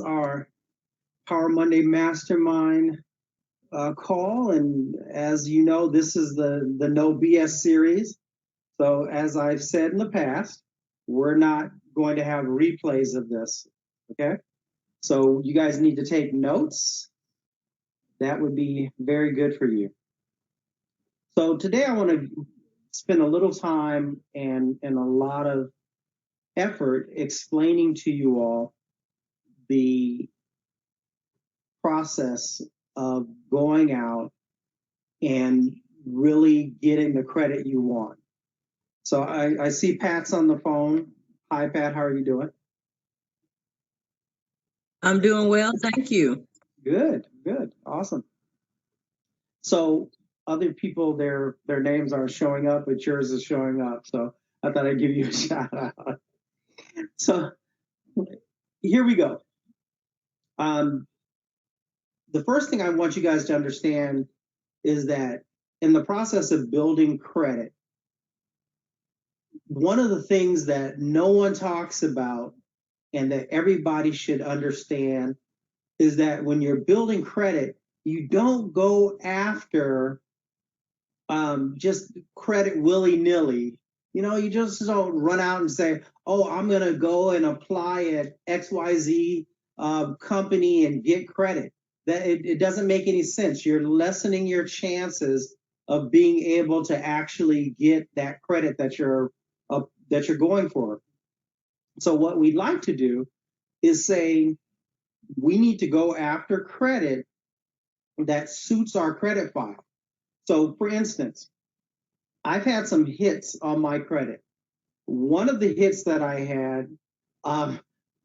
Our Power Monday Mastermind call, and as you know, this is the No BS series. So, as I've said in the past, we're not going to have replays of this. Okay, so you guys need to take notes. That would be very good for you. So today I want to spend a little time and a lot of effort explaining to you all the process of going out and really getting the credit you want. So I see Pat's on the phone. Hi, Pat. How are you doing? I'm doing well, thank you. Good, good, awesome. So other people, their names aren't showing up, but yours is showing up. So I thought I'd give you a shout out. So here we go. The first thing I want you guys to understand is that in the process of building credit, one of the things that no one talks about and that everybody should understand is that when you're building credit, you don't go after just credit willy-nilly. You know, you just don't run out and say, oh, I'm going to go and apply at XYZ company and get credit. That it doesn't make any sense. You're lessening your chances of being able to actually get that credit that you're going for. So what we'd like to do is say we need to go after credit that suits our credit file. So for instance, I've had some hits on my credit. One of the hits that I had,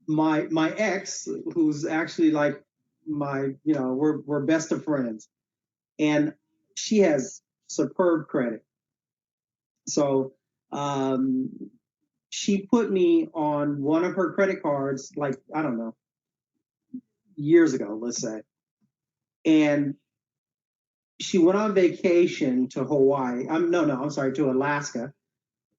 my ex, who's actually like we're best of friends, and she has superb credit. So she put me on one of her credit cards, like, I don't know, years ago, let's say. And she went on vacation to Hawaii. I'm sorry, to Alaska.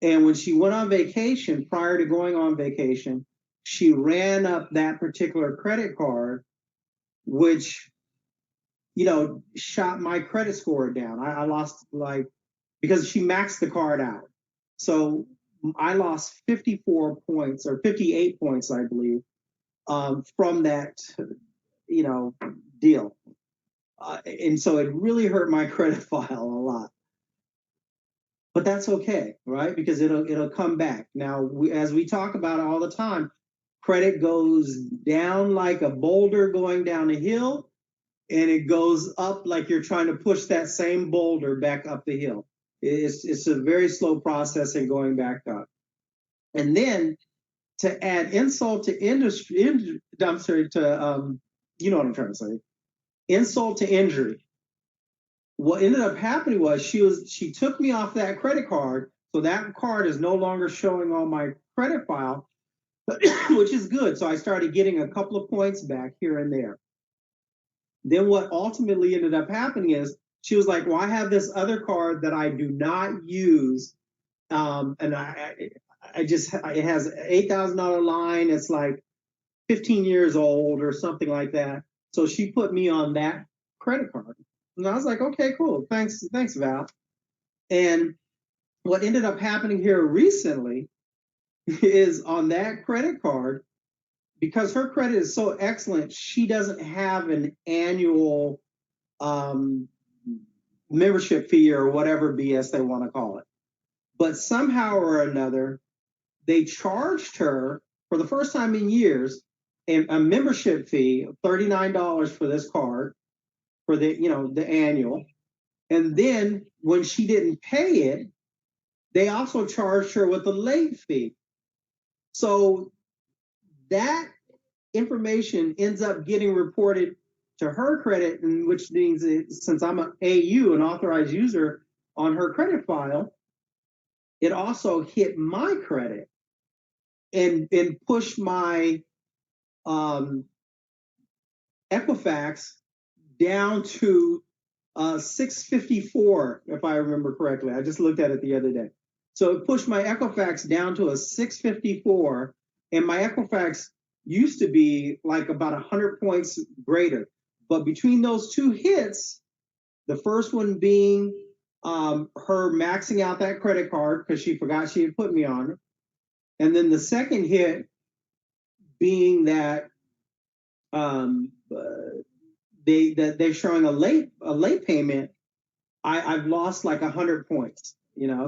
And when she went on vacation, prior to going on vacation, she ran up that particular credit card, which, shot my credit score down. I lost, because she maxed the card out. So I lost 54 points or 58 points, I believe, from that, deal. And so it really hurt my credit file a lot. But that's okay, right? Because it'll come back. Now, as we talk about all the time, credit goes down like a boulder going down a hill, and it goes up like you're trying to push that same boulder back up the hill. It's a very slow process in going back up. And then to add insult to industry, I'm sorry, to you know what I'm trying to say, insult to injury. What ended up happening was she took me off that credit card, so that card is no longer showing on my credit file, which is good. So I started getting a couple of points back here and there. Then what ultimately ended up happening is she was like, well, I have this other card that I do not use, and it has $8,000 line. It's like 15 years old or something like that. So she put me on that credit card. And I was like, okay, cool. Thanks, Val. And what ended up happening here recently is on that credit card, because her credit is so excellent, she doesn't have an annual membership fee or whatever BS they want to call it. But somehow or another, they charged her for the first time in years a membership fee of $39 for this card for the annual. And then when she didn't pay it, they also charged her with a late fee. So that information ends up getting reported to her credit, which means since I'm an AU, an authorized user on her credit file, it also hit my credit and pushed my Equifax down to 654, if I remember correctly. I just looked at it the other day. So it pushed my Equifax down to a 654, and my Equifax used to be like about 100 points greater. But between those two hits, the first one being her maxing out that credit card because she forgot she had put me on it. And then the second hit being that they're showing a late payment. I've lost like 100 points,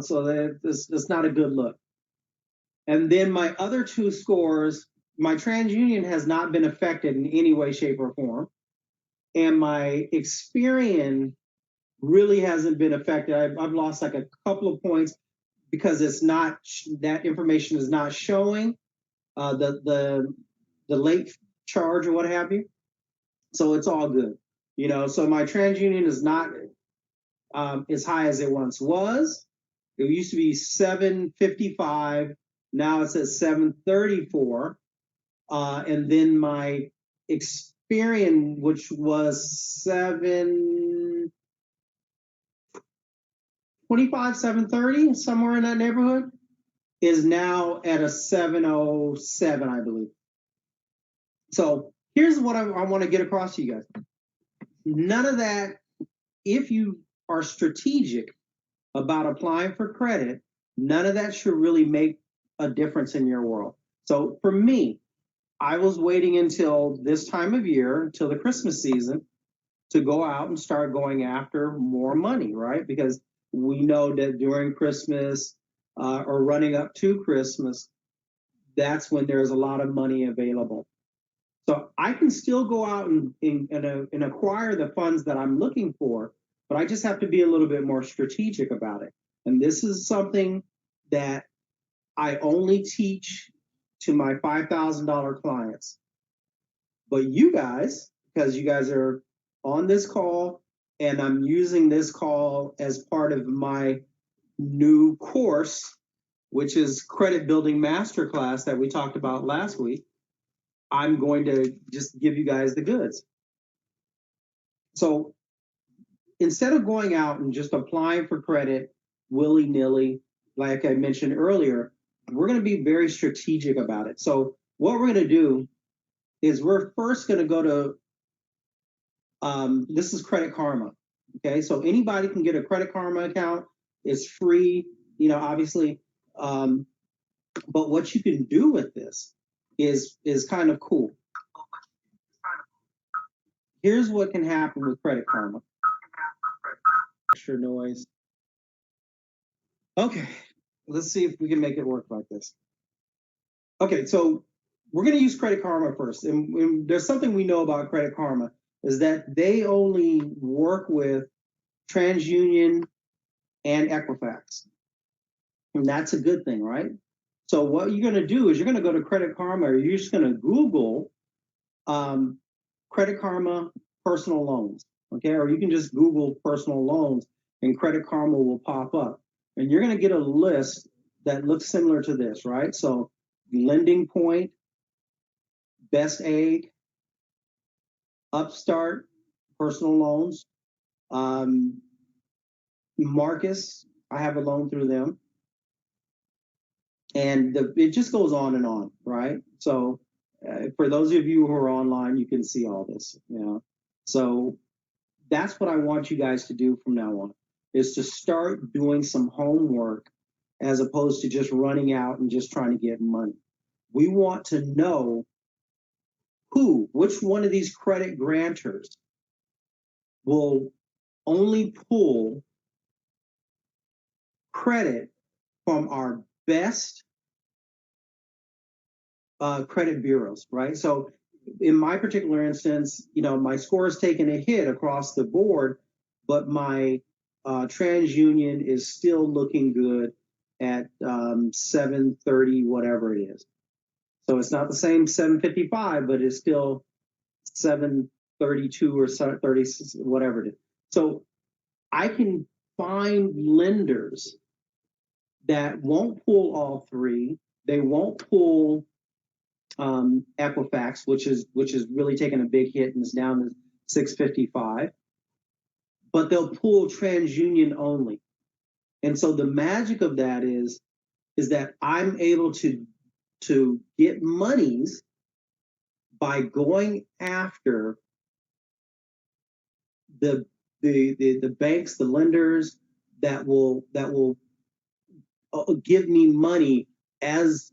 so that's not a good look. And then my other two scores, my TransUnion has not been affected in any way, shape, or form. And my Experian really hasn't been affected. I've lost like a couple of points because it's not, that information is not showing the late charge or what have you. So it's all good. So my TransUnion is not as high as it once was. It used to be 755. Now it's at 734. And then my Experian, which was 725, 730, somewhere in that neighborhood, is now at a 707, I believe. So here's what I want to get across to you guys. None of that, if you are strategic about applying for credit, none of that should really make a difference in your world. So for me, I was waiting until this time of year, until the Christmas season, to go out and start going after more money, right? Because we know that during Christmas or running up to Christmas, that's when there's a lot of money available. So I can still go out and acquire the funds that I'm looking for, but I just have to be a little bit more strategic about it. And this is something that I only teach to my $5,000 clients. But you guys, because you guys are on this call and I'm using this call as part of my new course, which is Credit Building Masterclass that we talked about last week, I'm going to just give you guys the goods. So instead of going out and just applying for credit willy-nilly, like I mentioned earlier, we're going to be very strategic about it. So what we're going to do is we're first going to go to, this is Credit Karma. Okay, so anybody can get a Credit Karma account. It's free, obviously. But what you can do with this is kind of cool. Here's what can happen with Credit Karma. Extra noise. Okay, let's see if we can make it work like this. Okay, so we're going to use Credit Karma first. And there's something we know about Credit Karma is that they only work with TransUnion and Equifax. And that's a good thing, right? So what you're going to do is you're going to go to Credit Karma, or you're just going to Google Credit Karma personal loans, okay? Or you can just Google personal loans and Credit Karma will pop up. And you're going to get a list that looks similar to this, right? So Lending Point, Best Aid, Upstart, personal loans, Marcus, I have a loan through them. And it just goes on, right? So for those of you who are online, you can see all this, So that's what I want you guys to do from now on, is to start doing some homework as opposed to just running out and just trying to get money. We want to know which one of these credit grantors will only pull credit from our best credit bureaus, right? So in my particular instance, my score has taken a hit across the board, but my TransUnion is still looking good at 730, whatever it is. So it's not the same 755, but it's still 732 or 30, whatever it is. So I can find lenders that won't pull all three. They won't pull Equifax, which is really taking a big hit and is down to 655, but they'll pull TransUnion only. And so the magic of that is that I'm able to get monies by going after the banks, the lenders that will give me money as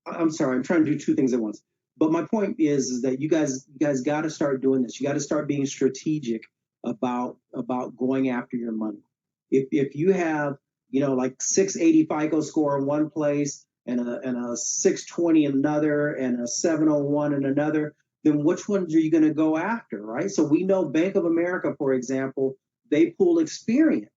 I'm sorry, I'm trying to do two things at once. But my point is that you guys got to start doing this. You got to start being strategic about going after your money. If you have like 680 FICO score in one place and a 620 in another and a 701 in another, then which ones are you going to go after, right? So we know Bank of America, for example, they pull Experian.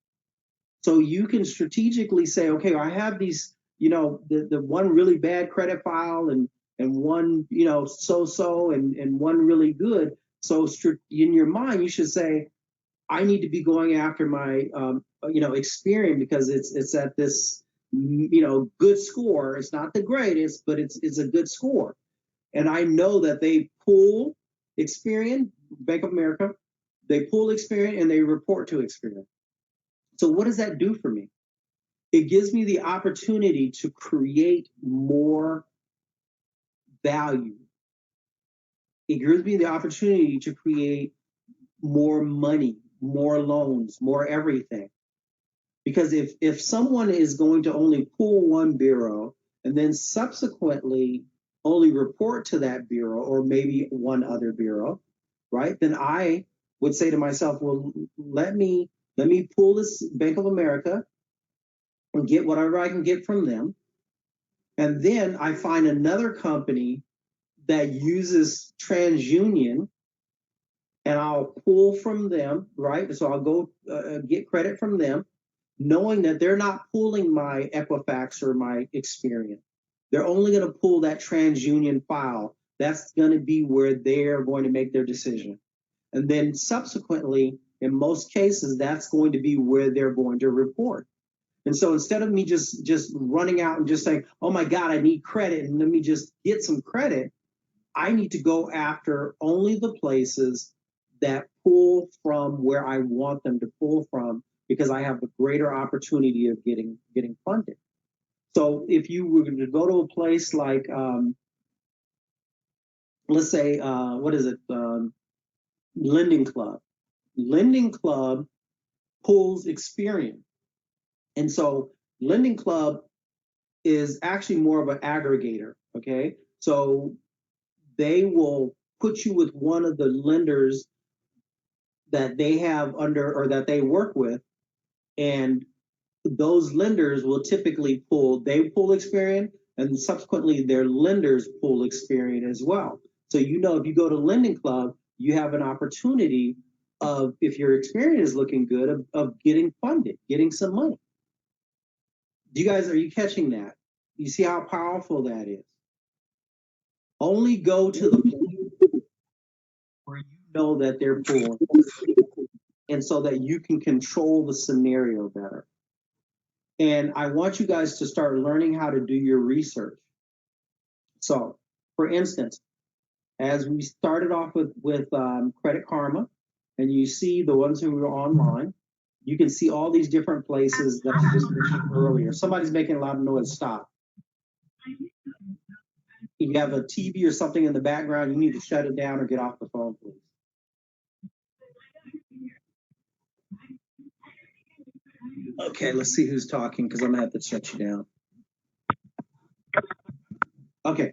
So you can strategically say, okay, I have these, the one really bad credit file and one, so and one really good. So in your mind, you should say, I need to be going after my, Experian because it's at this, good score. It's not the greatest, but it's a good score. And I know that they pull Experian, Bank of America, they pull Experian and they report to Experian. So what does that do for me? It gives me the opportunity to create more value. It gives me the opportunity to create more money, more loans, more everything. Because if someone is going to only pull one bureau and then subsequently only report to that bureau or maybe one other bureau, right? Then I would say to myself, well, let me pull this Bank of America and get whatever I can get from them. And then I find another company that uses TransUnion and I'll pull from them, right? So I'll go get credit from them, knowing that they're not pulling my Equifax or my Experian. They're only going to pull that TransUnion file. That's going to be where they're going to make their decision. And then subsequently, in most cases, that's going to be where they're going to report. And so instead of me just running out and just saying, oh my God, I need credit and let me just get some credit, I need to go after only the places that pull from where I want them to pull from because I have a greater opportunity of getting funded. So if you were to go to a place like, let's say, what is it? Lending Club. Lending Club pulls Experian. And so Lending Club is actually more of an aggregator, okay? So they will put you with one of the lenders that they have under or that they work with, and those lenders will typically pull Experian, and subsequently their lenders pull Experian as well. So if you go to Lending Club, you have an opportunity of, if your Experian is looking good, of getting funded, getting some money. Are you catching that? You see how powerful that is? Only go to the place where you know that they're pulling, and so that you can control the scenario better. And I want you guys to start learning how to do your research. So, for instance, as we started off with Credit Karma, and you see the ones who are online, you can see all these different places that I just mentioned earlier. Somebody's making a lot of noise. Stop. If you have a TV or something in the background, you need to shut it down or get off the phone, please. Okay, let's see who's talking because I'm gonna have to shut you down. Okay,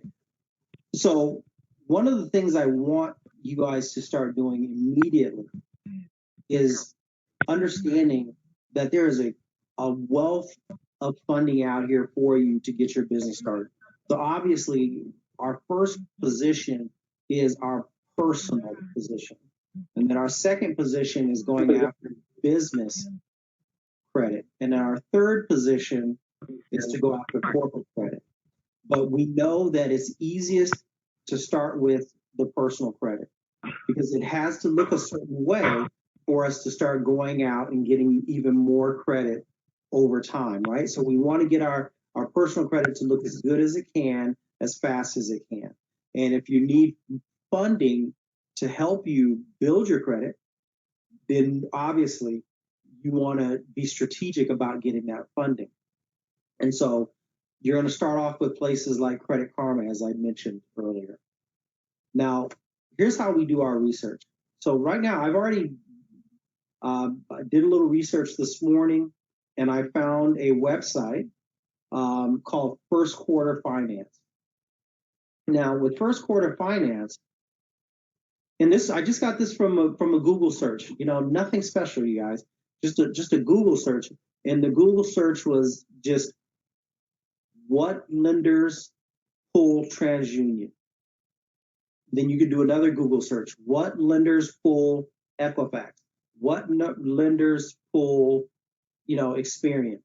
so one of the things I want you guys to start doing immediately is understanding that there is a wealth of funding out here for you to get your business started. So obviously, our first position is our personal position. And then our second position is going after business credit. And our third position is to go after corporate credit. But we know that it's easiest to start with the personal credit because it has to look a certain way for us to start going out and getting even more credit over time, right? So we want to get our personal credit to look as good as it can, as fast as it can. And if you need funding to help you build your credit, then obviously you want to be strategic about getting that funding. And so you're going to start off with places like Credit Karma, as I mentioned earlier. Now, here's how we do our research. So right now, I've already I did a little research this morning, and I found a website called First Quarter Finance. Now, with First Quarter Finance, and this I just got this from a Google search. You know, nothing special, you guys. Just a Google search, and the Google search was just what lenders pull TransUnion. Then you could do another Google search. What lenders pull Equifax? What lenders pull, Experian?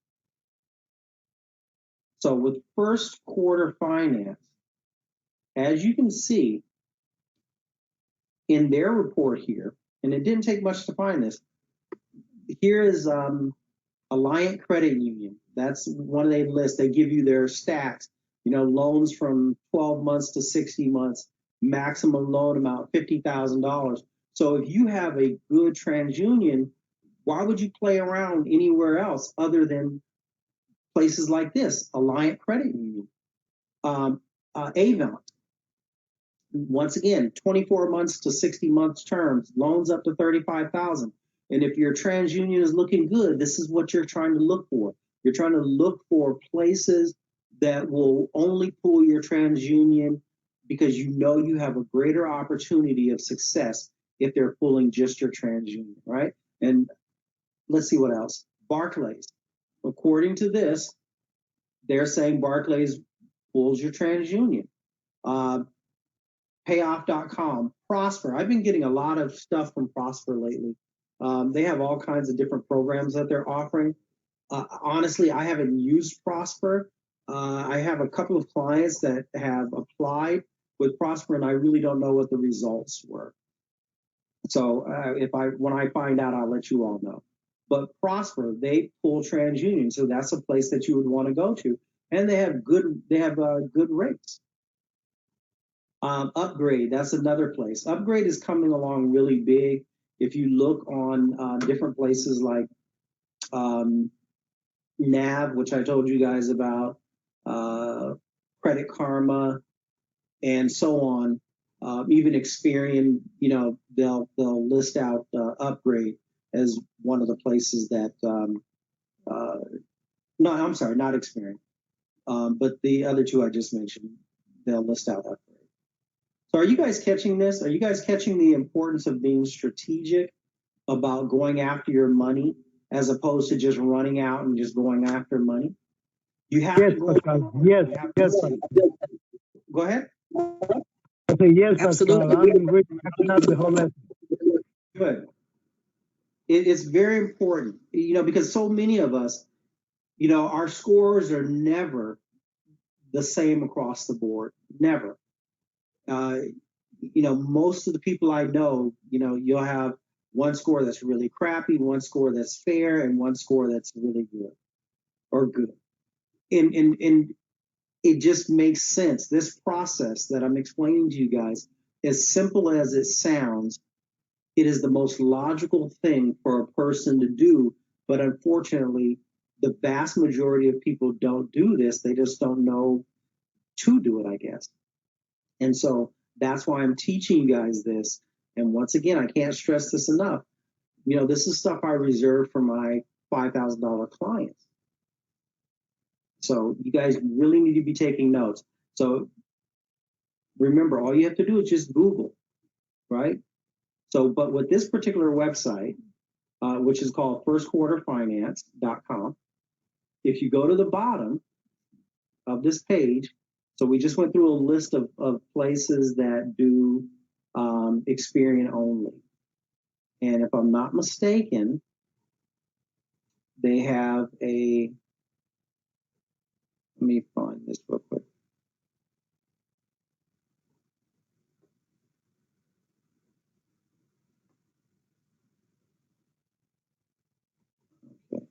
So with First Quarter Finance, as you can see in their report here, and it didn't take much to find this. Here is Alliant Credit Union. That's one of their lists. They give you their stats. Loans from 12 months to 60 months, maximum loan amount $50,000. So if you have a good TransUnion, why would you play around anywhere else other than places like this, Alliant Credit Union, Avon? Once again, 24 months to 60 months terms, loans up to 35,000. And if your TransUnion is looking good, this is what you're trying to look for. You're trying to look for places that will only pull your TransUnion because you have a greater opportunity of success if they're pulling just your TransUnion, right? And let's see what else. Barclays. According to this, they're saying Barclays pulls your TransUnion. Payoff.com, Prosper. I've been getting a lot of stuff from Prosper lately. They have all kinds of different programs that they're offering. Honestly, I haven't used Prosper. I have a couple of clients that have applied with Prosper, and I really don't know what the results were. So when I find out, I'll let you all know. But Prosper, they pull TransUnion, so that's a place that you would want to go to, and they have good rates. Upgrade, that's another place. Upgrade is coming along really big. If you look on different places like NAV, which I told you guys about, Credit Karma, and so on, even Experian, they'll list out Upgrade as one of the places that. No, I'm sorry, not Experian, but the other two I just mentioned, they'll list out Upgrade. So are you guys catching this? Are you guys catching the importance of being strategic about going after your money as opposed to just running out and just going after money? You have to go. Yes. Go ahead. I say yes, Absolutely. the whole lesson. Good. It's very important, because so many of us, our scores are never the same across the board. Never. Most of the people I know, you'll have one score that's really crappy, one score that's fair, and one score that's really good or good. And it just makes sense. This process that I'm explaining to you guys, as simple as it sounds, it is the most logical thing for a person to do. But unfortunately, the vast majority of people don't do this. They just don't know to do it, I guess. And so that's why I'm teaching you guys this. And once again, I can't stress this enough. This is stuff I reserve for my $5,000 clients. So you guys really need to be taking notes. So remember, all you have to do is just Google, right? So, but with this particular website, which is called firstquarterfinance.com, if you go to the bottom of this page, so we just went through a list of places that do Experian only. And if I'm not mistaken, they have let me find this real quick. Okay.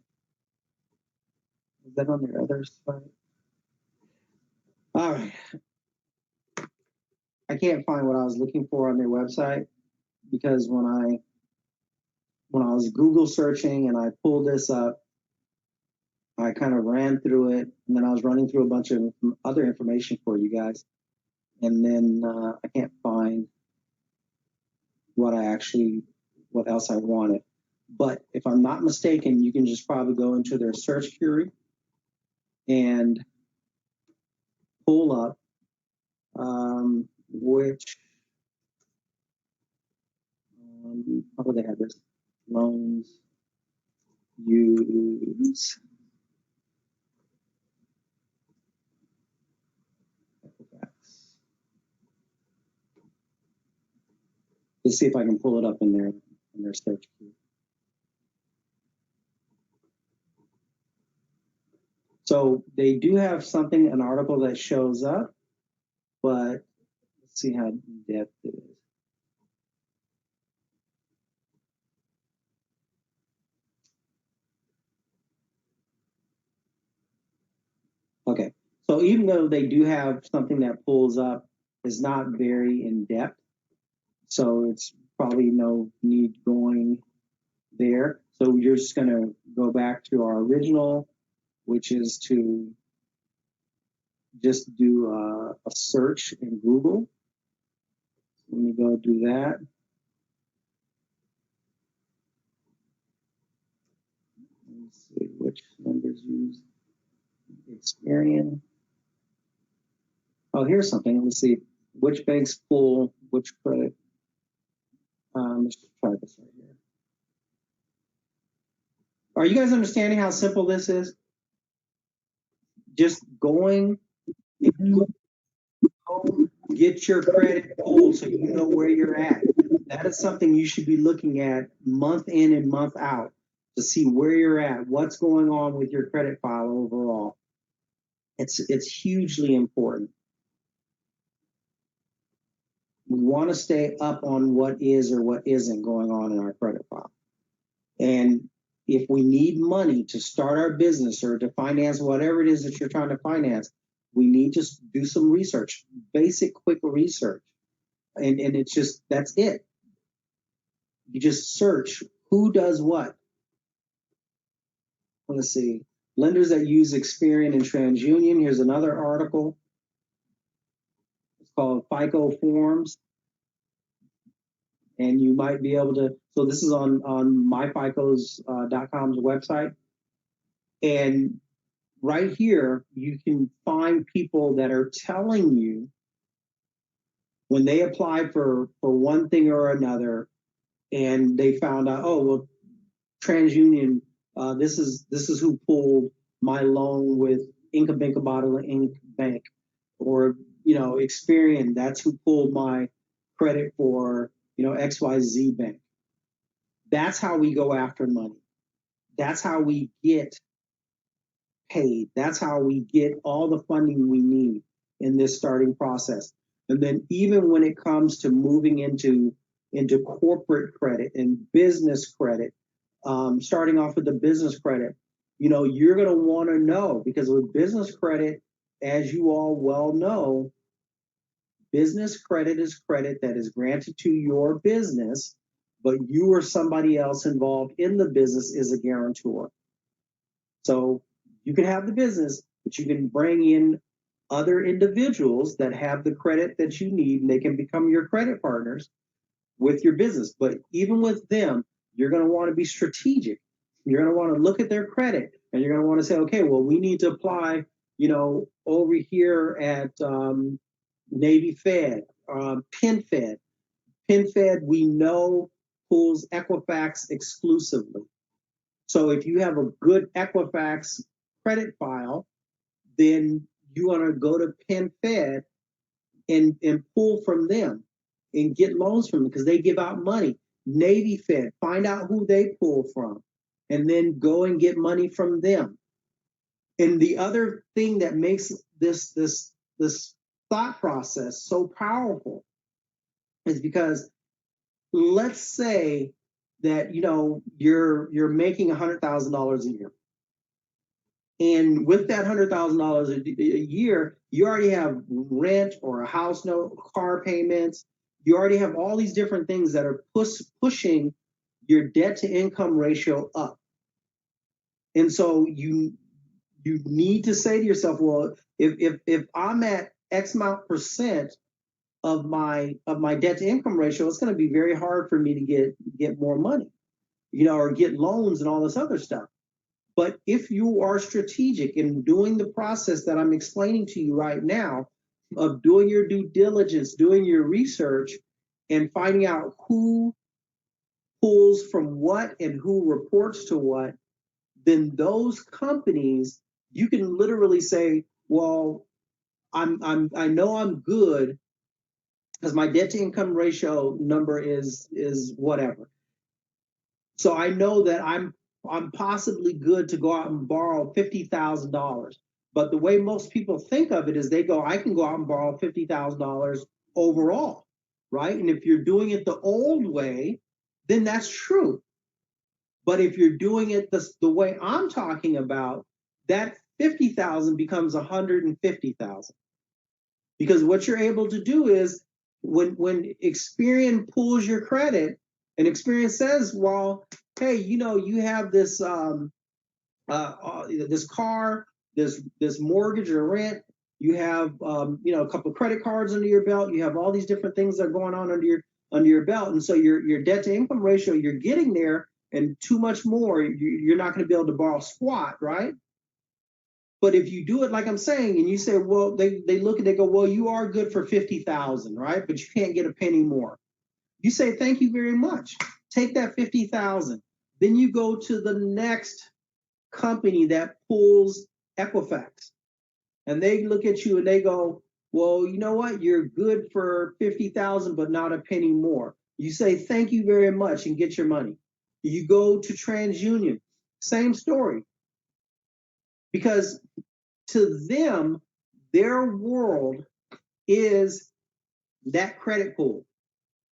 Is that on their other site? All right. I can't find what I was looking for on their website because when I was Google searching and I pulled this up, I kind of ran through it, and then I was running through a bunch of other information for you guys. and then I can't find what else I wanted. But if I'm not mistaken, you can just probably go into their search query and pull up which how do they have this? Loans use Equifax. Let's see if I can pull it up in their search queue. So they do have something, an article that shows up, but let's see how in depth it is. Okay, so even though they do have something that pulls up, it's not very in depth. So it's probably no need going there. So you're just going to go back to our original, which is to just do a search in Google. Let me go do that. Let's see which lenders use Experian. Oh, here's something. Let's see which banks pull which credit. Let's try this right here. Are you guys understanding how simple this is? Just going, get your credit pulled so you know where you're at. That is something you should be looking at month in and month out to see where you're at, what's going on with your credit file overall. It's hugely important. We want to stay up on what is or what isn't going on in our credit file. And if we need money to start our business or to finance whatever it is that you're trying to finance, we need to do some research, basic, quick research. And it's just, that's it. You just search who does what. Let's see. Lenders that use Experian and TransUnion. Here's another article. It's called FICO Forms. And you might be able to, so this is on myficos.com's website. And right here, you can find people that are telling you when they apply for one thing or another, and they found out, oh, well, TransUnion, this is who pulled my loan with Inca Bottle Inc. Bank, or Experian, that's who pulled my credit for XYZ Bank. That's how we go after money. That's how we get paid. That's how we get all the funding we need in this starting process. And then even when it comes to moving into corporate credit and business credit, starting off with the business credit, you're going to want to know, because with business credit, as you all well know, business credit is credit that is granted to your business, but you or somebody else involved in the business is a guarantor. So you can have the business, but you can bring in other individuals that have the credit that you need, and they can become your credit partners with your business. But even with them, you're going to want to be strategic. You're going to want to look at their credit, and you're going to want to say, okay, well, we need to apply, over here at Navy Fed, PenFed. PenFed, we know, pulls Equifax exclusively. So if you have a good Equifax credit file, then you want to go to PenFed and pull from them and get loans from them, because they give out money. Navy Fed, find out who they pull from, and then go and get money from them. And the other thing that makes this thought process so powerful is because, let's say that you're making $100,000 a year. And with that $100,000 a year, you already have rent or a house note, car payments. You already have all these different things that are pushing your debt to income ratio up. And so you need to say to yourself, well, if I'm at X amount percent of my debt to income ratio, it's going to be very hard for me to get more money, or get loans and all this other stuff. But if you are strategic in doing the process that I'm explaining to you right now, of doing your due diligence, doing your research, and finding out who pulls from what and who reports to what, then those companies, you can literally say, well, I know I'm good because my debt to income ratio number is whatever. So I know that I'm possibly good to go out and borrow $50,000. But the way most people think of it is they go, I can go out and borrow $50,000 overall, right? And if you're doing it the old way, then that's true. But if you're doing it the way I'm talking about, that 50,000 becomes 150,000. Because what you're able to do is when Experian pulls your credit and Experian says, well, hey, you have this this car, this mortgage or rent, you have a couple of credit cards under your belt, you have all these different things that are going on under your belt, and so your debt to income ratio, you're getting there, and too much more, you're not going to be able to borrow squat, right? But if you do it like I'm saying, and you say, well, they look and they go, well, you are good for 50,000, right? But you can't get a penny more. You say, thank you very much. Take that 50,000. Then you go to the next company that pulls Equifax, and they look at you and they go, well, you know what? You're good for 50,000, but not a penny more. You say, thank you very much, and get your money. You go to TransUnion, same story. Because to them, their world is that credit pool.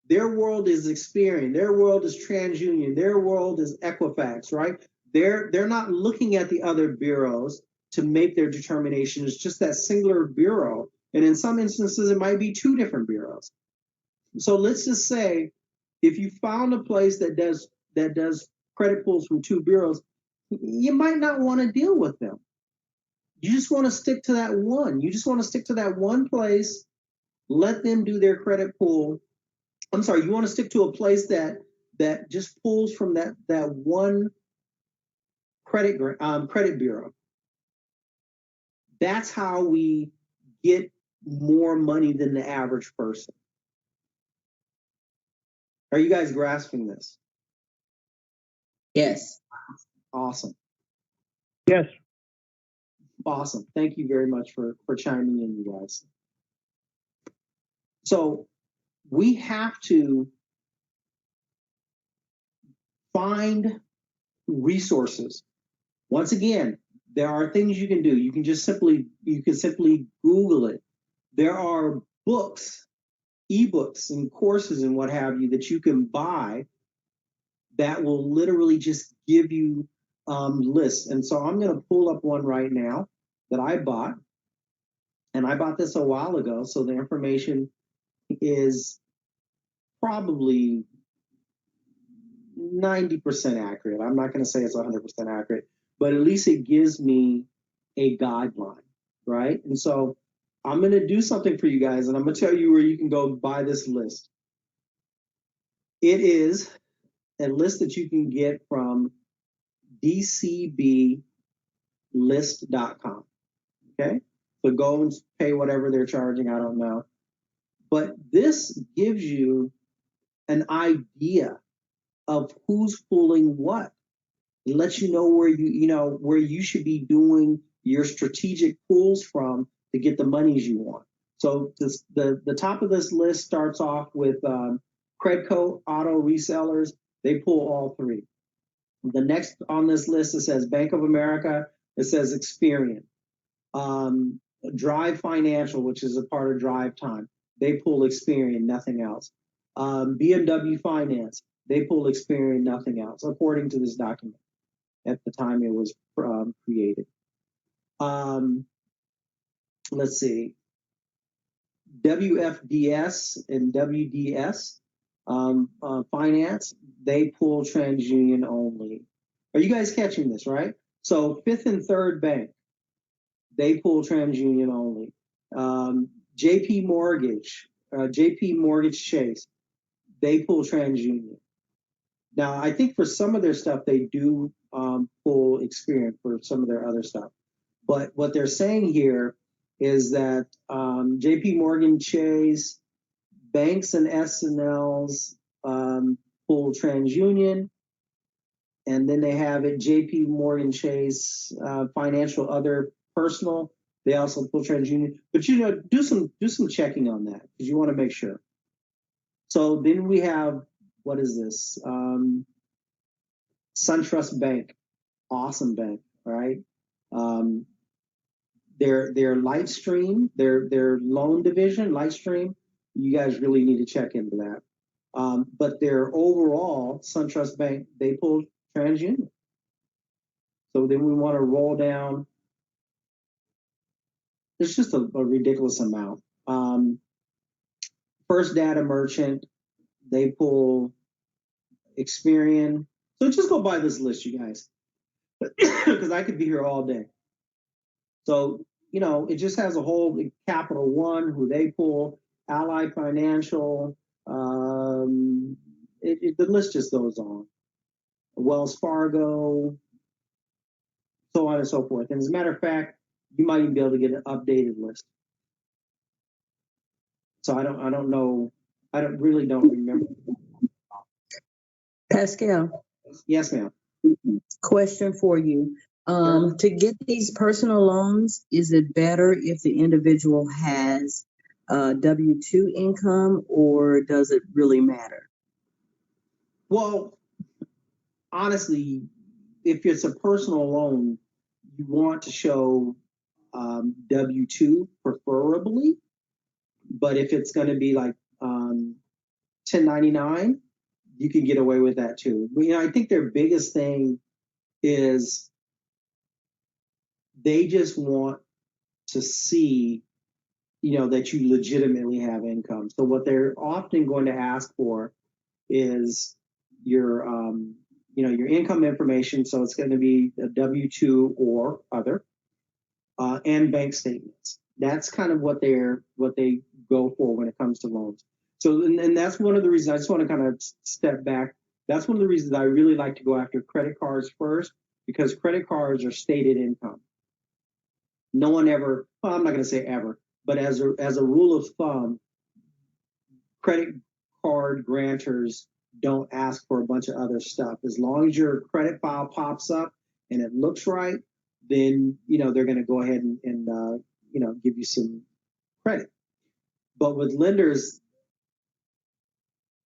Their world is Experian. Their world is TransUnion. Their world is Equifax, right? They're not looking at the other bureaus to make their determination. It's just that singular bureau. And in some instances, it might be two different bureaus. So let's just say if you found a place that does credit pulls from two bureaus, you might not want to deal with them. You just want to stick to that one. You just want to stick to that one place, let them do their credit pull. I'm sorry, you want to stick to a place that just pulls from that one credit bureau. That's how we get more money than the average person. Are you guys grasping this? Yes. Awesome. Yes. Awesome. Thank you very much for chiming in, you guys. So we have to find resources. Once again, there are things you can do. You can simply Google it. There are books, ebooks, and courses and what have you that you can buy that will literally just give you lists. And so I'm going to pull up one right now that I bought, and I bought this a while ago. So the information is probably 90% accurate. I'm not going to say it's 100% accurate, but at least it gives me a guideline, right? And so I'm going to do something for you guys, and I'm going to tell you where you can go buy this list. It is a list that you can get from dcblist.com, okay? So go and pay whatever they're charging, I don't know. But this gives you an idea of who's pulling what. It lets you know where where you should be doing your strategic pulls from to get the monies you want. So the top of this list starts off with Credco Auto Resellers. They pull all three. The next on this list, it says Bank of America. It says Experian. Drive Financial, which is a part of Drive Time. They pull Experian, nothing else. BMW Finance. They pull Experian, nothing else, according to this document at the time it was created. Let's see. WFDS and WDS Finance, they pull TransUnion only. Are you guys catching this, right? So Fifth and Third Bank, they pull TransUnion only. JP Mortgage, JP Mortgage Chase, they pull TransUnion. Now, I think for some of their stuff, they do pull Experian for some of their other stuff. But what they're saying here is that JP Morgan Chase, banks and S&Ls pull TransUnion, and then they have it JP Morgan Chase, financial other personal. They also pull TransUnion, but do some checking on that because you want to make sure. So then we have, what is this? SunTrust Bank, awesome bank, all right? Their Lightstream, their loan division, Lightstream, you guys really need to check into that. But their overall SunTrust Bank, they pulled TransUnion. So then we want to roll down. It's just a ridiculous amount. First Data Merchant, they pull Experian. So just go by this list, you guys, because I could be here all day. So, it just has a whole Capital One, who they pull, Ally Financial, the list just goes on. Wells Fargo, so on and so forth. And as a matter of fact, you might even be able to get an updated list. So I don't know. I really don't remember. Pascal, Yes, ma'am. question for you. Sure. To get these personal loans, is it better if the individual has W-2 income, or does it really matter? Well, honestly, if it's a personal loan, you want to show W-2 preferably. But if it's going to be like 1099, you can get away with that too. But, I think their biggest thing is they just want to see, that you legitimately have income. So what they're often going to ask for is your, your income information. So it's going to be a W-2 or other, and bank statements. That's kind of what they go for when it comes to loans. So, and that's one of the reasons I just want to kind of step back. That's one of the reasons I really like to go after credit cards first, because credit cards are stated income. No one ever, well, I'm not going to say ever, but as a rule of thumb, credit card grantors don't ask for a bunch of other stuff. As long as your credit file pops up and it looks right, then they're going to go ahead and give you some credit. But with lenders,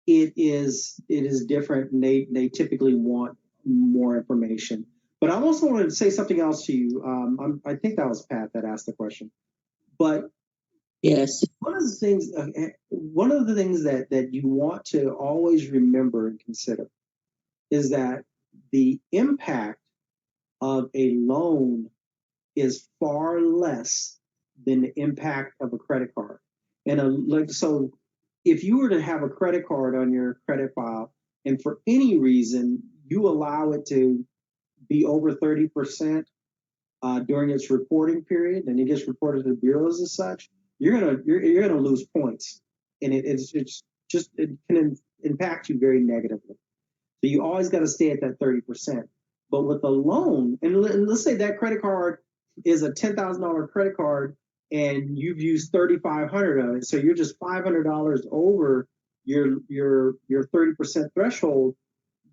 it is different, and they typically want more information. But I also wanted to say something else to you. I think that was Pat that asked the question. But yes, one of the things that you want to always remember and consider is that the impact of a loan is far less than the impact of a credit card. And so if you were to have a credit card on your credit file, and for any reason you allow it to be over 30% during its reporting period, and it gets reported to the bureaus as such, you're gonna lose points, and it can impact you very negatively. So you always got to stay at that 30%. But with a loan, and let's say that credit card is a $10,000 credit card, and you've used $3,500 of it, so you're just $500 over your 30% threshold.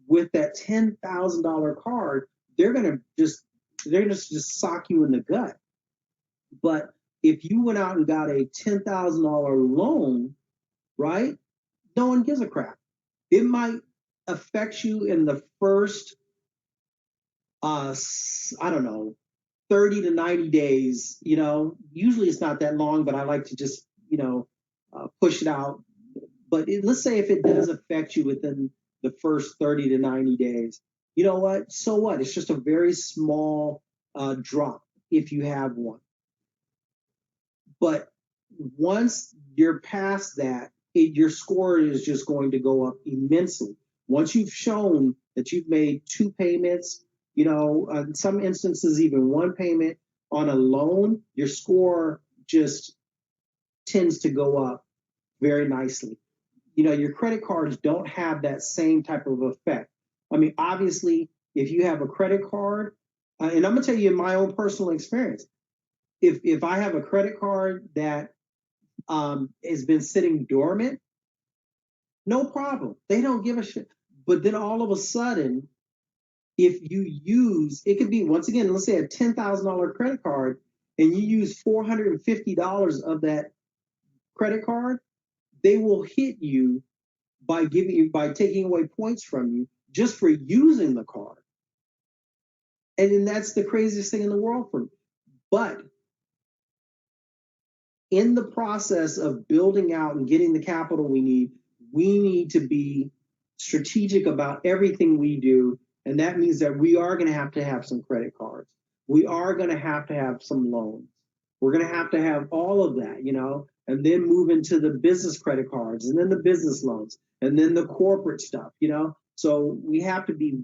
With that $10,000 card, they're gonna just sock you in the gut. But if you went out and got a $10,000 loan, right? No one gives a crap. It might affect you in the first, I don't know, 30 to 90 days. Usually it's not that long, but I like to just, push it out. But let's say if it does affect you within the first 30 to 90 days, you know what? So what? It's just a very small drop if you have one. But once you're past that, your score is just going to go up immensely. Once you've shown that you've made 2 payments, in some instances even 1 payment on a loan, your score just tends to go up very nicely. You know, your credit cards don't have that same type of effect. I mean, obviously, if you have a credit card, and I'm gonna tell you in my own personal experience, if I have a credit card that has been sitting dormant, no problem. They don't give a shit. But then all of a sudden, if you use, it could be, once again, let's say a $10,000 credit card, and you use $450 of that credit card, they will hit you by taking away points from you just for using the card. And then that's the craziest thing in the world for me. But in the process of building out and getting the capital we need to be strategic about everything we do. And that means that we are going to have some credit cards. We are going to have some loans. We're going to have all of that, you know, and then move into the business credit cards and then the business loans and then the corporate stuff, you know. So we have to be,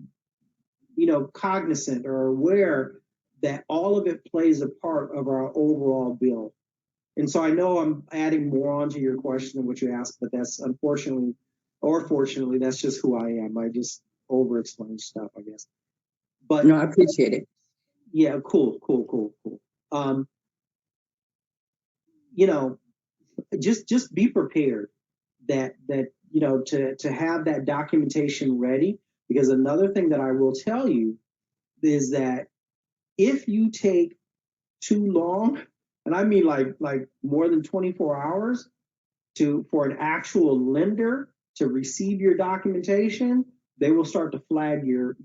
you know, cognizant or aware that all of it plays a part of our overall bill. And so I know I'm adding more onto your question than what you asked, but that's unfortunately, or fortunately, that's just who I am. I just over explain stuff, I guess. But No, I appreciate it. yeah, cool. You know, just be prepared that you know, to have that documentation ready, because another thing that I will tell you is that if you take too long, and I mean like more than 24 hours for an actual lender to receive your documentation, they will start to flag your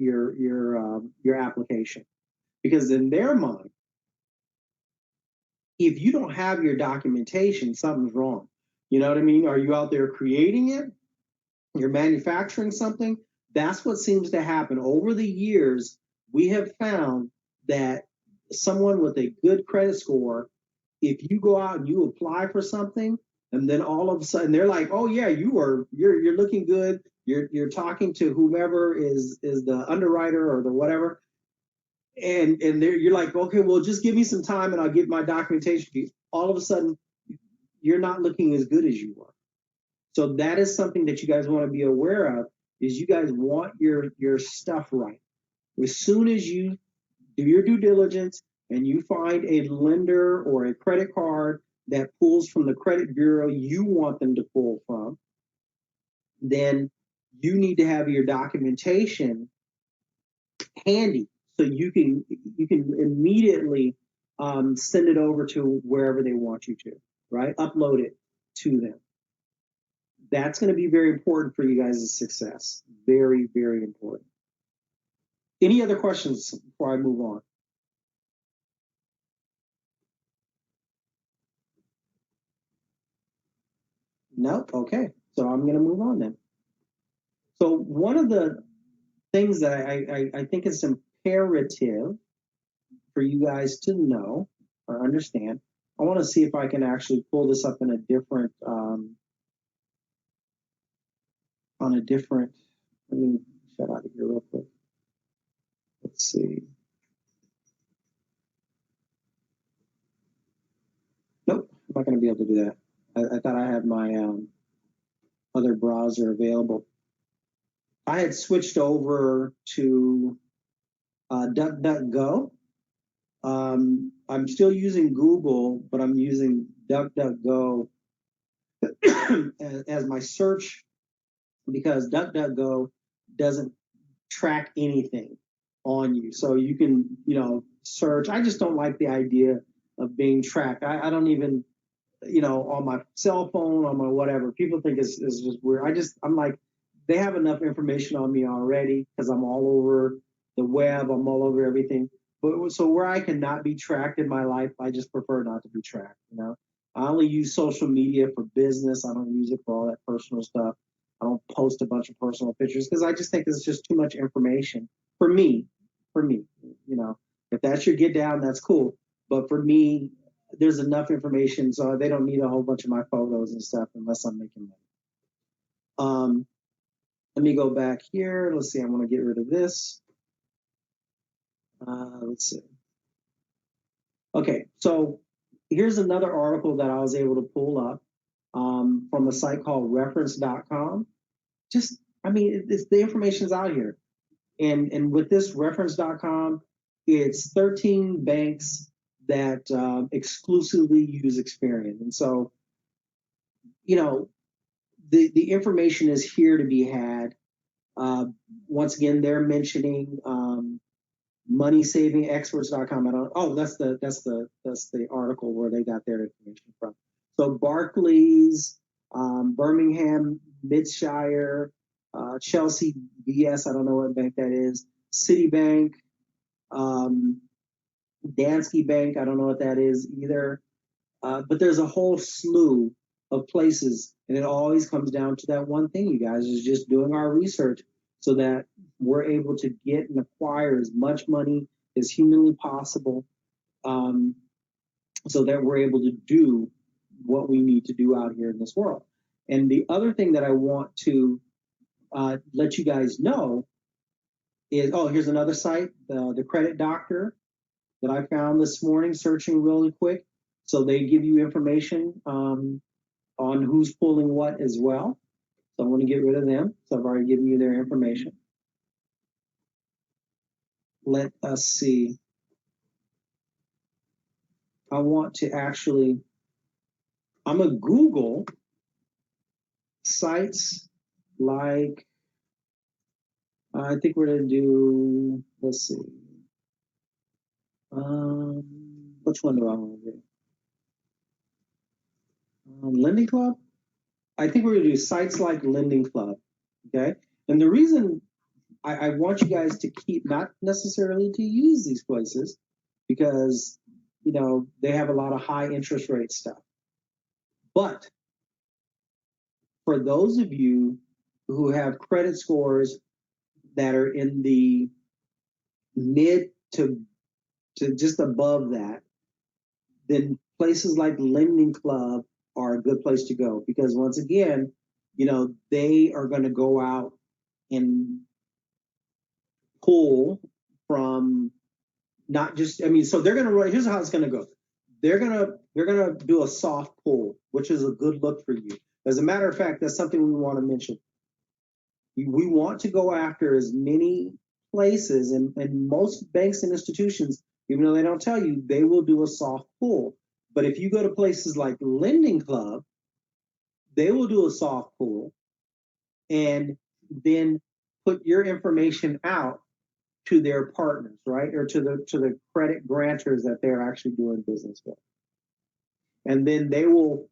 application, because in their mind, if you don't have your documentation, something's wrong. You know what I mean? Are you out there creating it? You're manufacturing something? That's what seems to happen. Over the years, we have found that someone with a good credit score, if you go out and you apply for something, and then all of a sudden they're like, "Oh yeah, you're looking good. You're talking to whomever is the underwriter or the whatever," and you're like, "Okay, well, just give me some time and I'll get my documentation to you." All of a sudden, you're not looking as good as you were. So that is something that you guys want to be aware of, is you guys want your stuff right. As soon as you do your due diligence and you find a lender or a credit card that pulls from the credit bureau you want them to pull from, then you need to have your documentation handy so you can immediately send it over to wherever they want you to, right? Upload it to them. That's going to be very important for you guys' success. Very, very important. Any other questions before I move on? No? Okay. So I'm going to move on then. So one of the things that I think is imperative for you guys to know or understand, I want to see if I can actually pull this up in a different, on a different, let me shut out of here real quick. Let's see. Nope, I'm not going to be able to do that. I thought I had my other browser available. I had switched over to DuckDuckGo. I'm still using Google, but I'm using DuckDuckGo as my search, because DuckDuckGo doesn't track anything on you. So you can, you know, search. I just don't like the idea of being tracked. I don't even, you know, on my cell phone, on my whatever, people think it's just weird. I'm like, they have enough information on me already because I'm all over the web, I'm all over everything. But so where I cannot be tracked in my life, I just prefer not to be tracked, you know. I only use social media for business. I don't use it for all that personal stuff. I don't post a bunch of personal pictures because I just think it's just too much information for me. You know, if that's your get down, that's cool. But for me, there's enough information, so they don't need a whole bunch of my photos and stuff unless I'm making money. Let me go back here. Let's see. I want to get rid of this. Let's see. Okay, so here's another article that I was able to pull up. from a site called reference.com. Just, I mean, the information's out here. And with this reference.com, it's 13 banks that exclusively use Experian. And so, you know, the information is here to be had. Once again, they're mentioning moneysavingexperts.com. That's the article where they got their information from. So Barclays, Birmingham, Midshire, Chelsea BS, I don't know what bank that is, Citibank, Danske Bank, I don't know what that is either. But there's a whole slew of places, and it always comes down to that one thing, you guys, is just doing our research so that we're able to get and acquire as much money as humanly possible, so that we're able to do what we need to do out here in this world. And the other thing that I want to let you guys know is, here's another site, the Credit Doctor, that I found this morning searching really quick. So they give you information on who's pulling what as well. So I'm going to get rid of them. So I've already given you their information. Let us see. I want to actually, I'm going to Google sites like, I think we're going to do, let's see. Which one do I want to do? Lending Club? I think we're going to do sites like Lending Club. Okay. And the reason I want you guys to keep, not necessarily to use these places, because, you know, they have a lot of high interest rate stuff. But for those of you who have credit scores that are in the mid to just above that, then places like Lending Club are a good place to go, because once again, you know, they are going to go out and pull from not just, I mean, so they're going to, here's how it's going to go. They're going to do a soft pull, which is a good look for you. As a matter of fact, that's something we want to mention. We want to go after as many places, and most banks and institutions, even though they don't tell you, they will do a soft pull. But if you go to places like Lending Club, they will do a soft pull and then put your information out to their partners, right? Or to the credit grantors that they're actually doing business with. And then they will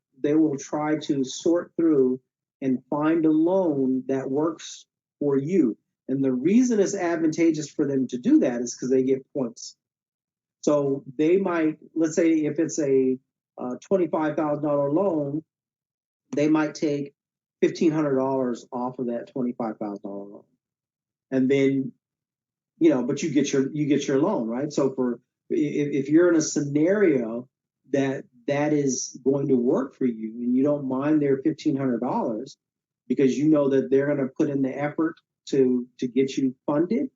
try to sort through and find a loan that works for you. And the reason it's advantageous for them to do that is because they get points. So they might, let's say if it's a $25,000 loan, they might take $1,500 off of that $25,000 loan. And then, you know, but you get your loan, right? So if you're in a scenario that is going to work for you and you don't mind their $1,500 because you know that they're going to put in the effort to get you funded,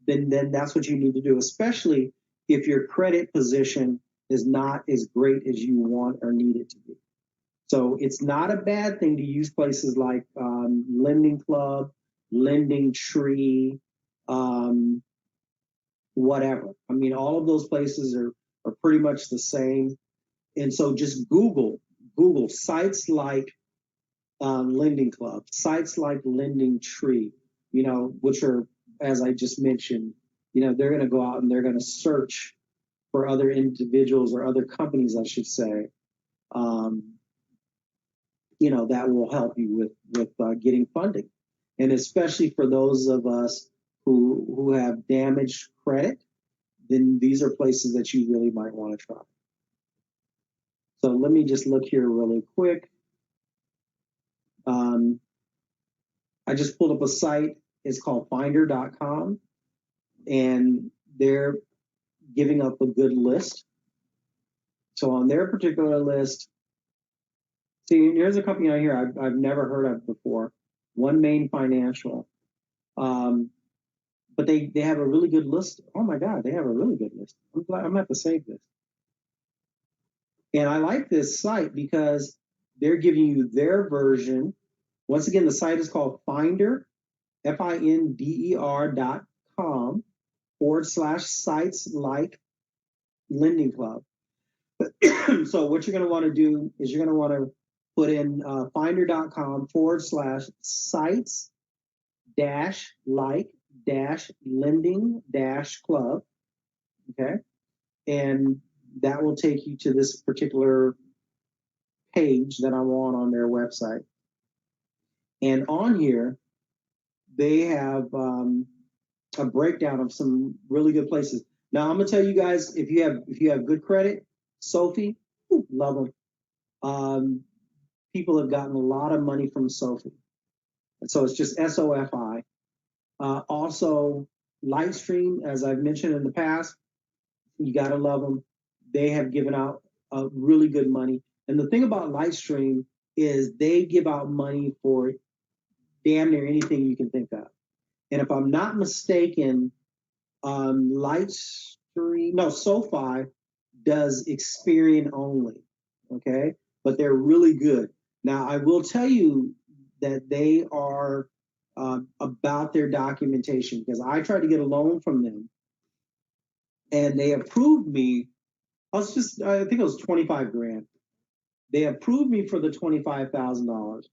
then that's what you need to do, especially if your credit position is not as great as you want or need it to be. So it's not a bad thing to use places like Lending Club, Lending Tree, whatever. I mean, all of those places are pretty much the same. And so just Google sites like Lending Club, sites like Lending Tree, you know, which are, as I just mentioned, you know, they're going to go out and they're going to search for other individuals or other companies, I should say, you know, that will help you with getting funding. And especially for those of us who have damaged credit, then these are places that you really might want to try. So let me just look here really quick. I just pulled up a site. It's called finder.com, and they're giving up a good list. So on their particular list, see, here's a company out here I've never heard of before, One Main Financial. But they have a really good list. Oh my God, they have a really good list. I'm glad I'm going to have to save this. And I like this site because they're giving you their version. Once again, the site is called Finder, FINDER.com/sites like Lending Club. So what you're going to want to do is you're going to want to put in finder.com/sites like lending club. Okay. And that will take you to this particular page that I'm on their website. And on here, they have a breakdown of some really good places. Now I'm gonna tell you guys, if you have good credit, Sophie, love them. People have gotten a lot of money from Sophie, and so it's just SOFI. Also, Lightstream, as I've mentioned in the past, you gotta love them. They have given out really good money, and the thing about Lightstream is they give out money for damn near anything you can think of. And if I'm not mistaken, SoFi does Experian only, okay? But they're really good. Now, I will tell you that they are about their documentation, because I tried to get a loan from them and they approved me. I think it was 25 grand. They approved me for the $25,000.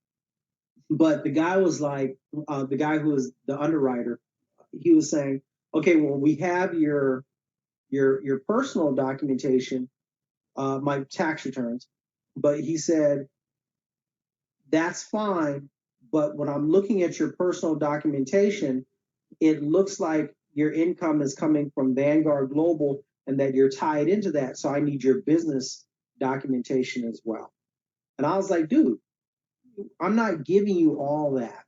But the guy was like, the guy who was the underwriter, he was saying, okay, well, we have your personal documentation, my tax returns, but he said, that's fine, but when I'm looking at your personal documentation, it looks like your income is coming from Vanguard Global and that you're tied into that, so I need your business documentation as well. And I was like, dude, I'm not giving you all that.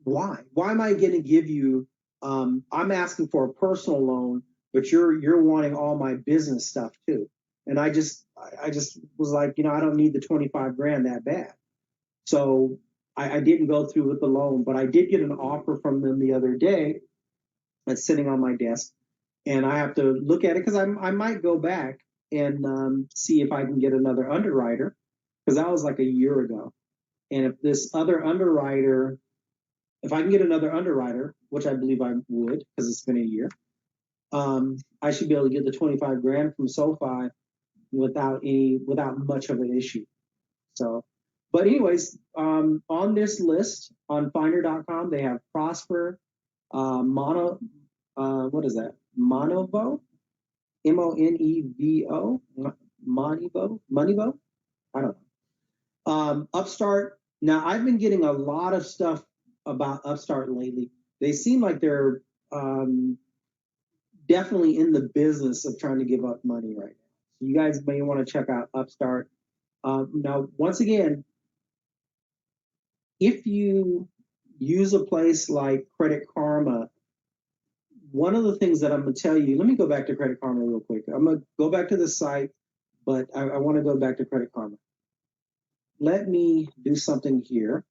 Why am I going to give you, I'm asking for a personal loan, but you're wanting all my business stuff too. And I just was like, I don't need the 25 grand that bad. So I didn't go through with the loan, but I did get an offer from them the other day that's sitting on my desk, and I have to look at it because I might go back and see if I can get another underwriter, because that was like a year ago. And if this other underwriter, if I can get another underwriter, which I believe I would, because it's been a year, I should be able to get the 25 grand from SoFi without much of an issue. So, but anyways, on this list on Finder.com, they have Prosper, what is that? Monevo, Monevo, Moneyvo. I don't know. Upstart. Now, I've been getting a lot of stuff about Upstart lately. They seem like they're definitely in the business of trying to give up money right now. So you guys may want to check out Upstart. Now, once again, if you use a place like Credit Karma, one of the things that I'm going to tell you, let me go back to Credit Karma real quick. I'm going to go back to the site, but I want to go back to Credit Karma. Let me do something here.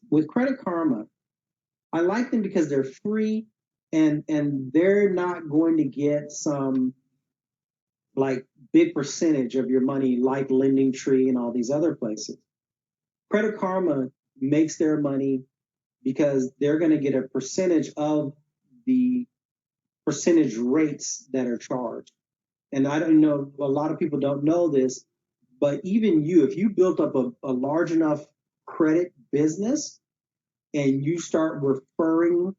With Credit Karma, I like them because they're free, and they're not going to get some like big percentage of your money like Lending Tree and all these other places. Credit Karma makes their money because they're going to get a percentage of the percentage rates that are charged. And I don't know, a lot of people don't know this, but even if you built up a large enough credit business and you start referring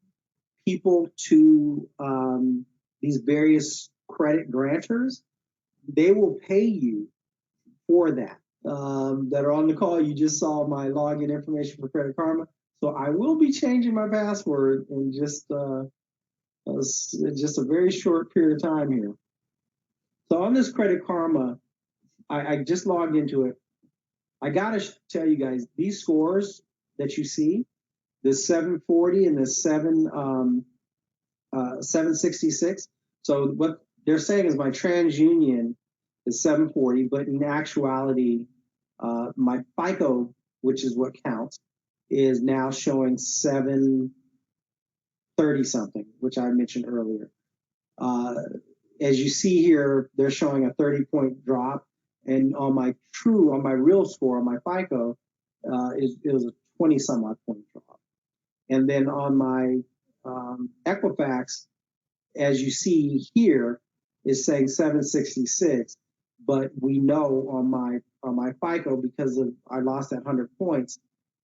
people to these various credit grantors, they will pay you for that. That are on the call, you just saw my login information for Credit Karma. So I will be changing my password in just a very short period of time here. So on this Credit Karma, I just logged into it. I gotta tell you guys, these scores that you see, the 740 and the 766. So what they're saying is my TransUnion is 740, but in actuality, my FICO, which is what counts, is now showing 730 something, which I mentioned earlier. As you see here, they're showing a 30-point drop, And on my real score, on my FICO, it was a 20 some odd point drop. And then on my Equifax, as you see here, is saying 766, but we know on my FICO, because of I lost that 100 points,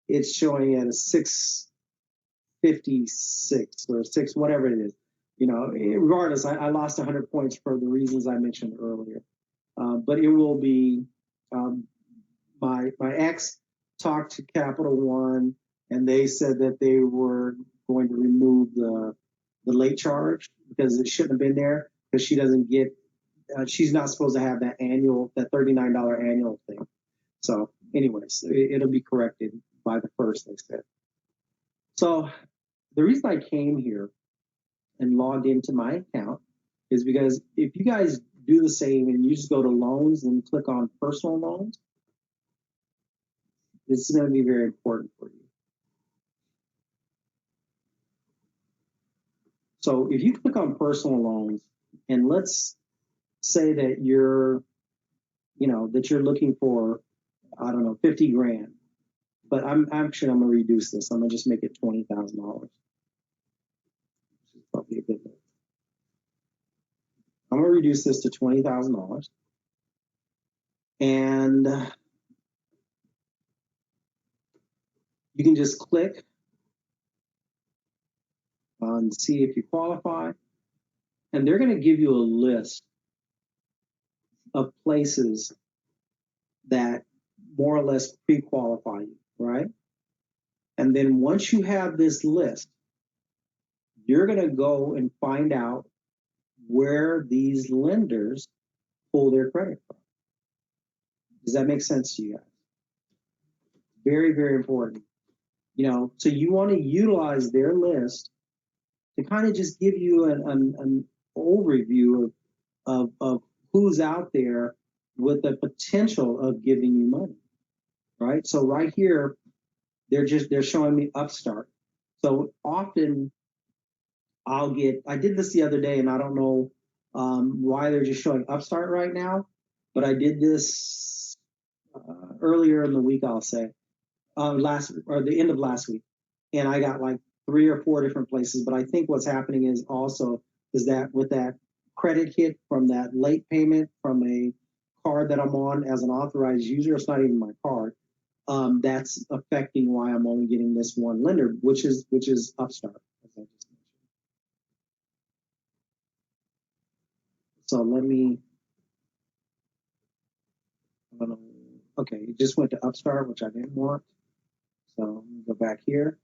it's showing at a 656 or 6 whatever it is. You know, regardless, I lost 100 points for the reasons I mentioned earlier. But it will be my ex talked to Capital One, and they said that they were going to remove the late charge because it shouldn't have been there, because she doesn't get she's not supposed to have that $39 annual thing. So anyways, it'll be corrected by the first, they said. So the reason I came here and logged into my account is because if you guys do the same and you just go to loans and click on personal loans, this is going to be very important for you. So if you click on personal loans, and let's say that you're looking for, I don't know, 50 grand, but I'm going to reduce this. I'm going to just make it $20,000. Probably a bit more. I'm going to reduce this to $20,000. And you can just click on see if you qualify. And they're going to give you a list of places that more or less pre-qualify you, right? And then once you have this list, you're going to go and find out where these lenders pull their credit from. Does that make sense to you guys? Very, very important. You know, so you want to utilize their list to kind of just give you an overview of who's out there with the potential of giving you money, right? So right here, they're showing me Upstart. So often I did this the other day, and I don't know why they're just showing Upstart right now, but I did this earlier in the week, I'll say, the end of last week, and I got like 3 or 4 different places. But I think what's happening is that with that credit hit from that late payment from a card that I'm on as an authorized user, it's not even my card. That's affecting why I'm only getting this one lender, which is Upstart. So let me. Okay, it just went to Upstart, which I didn't want. So let me go back here.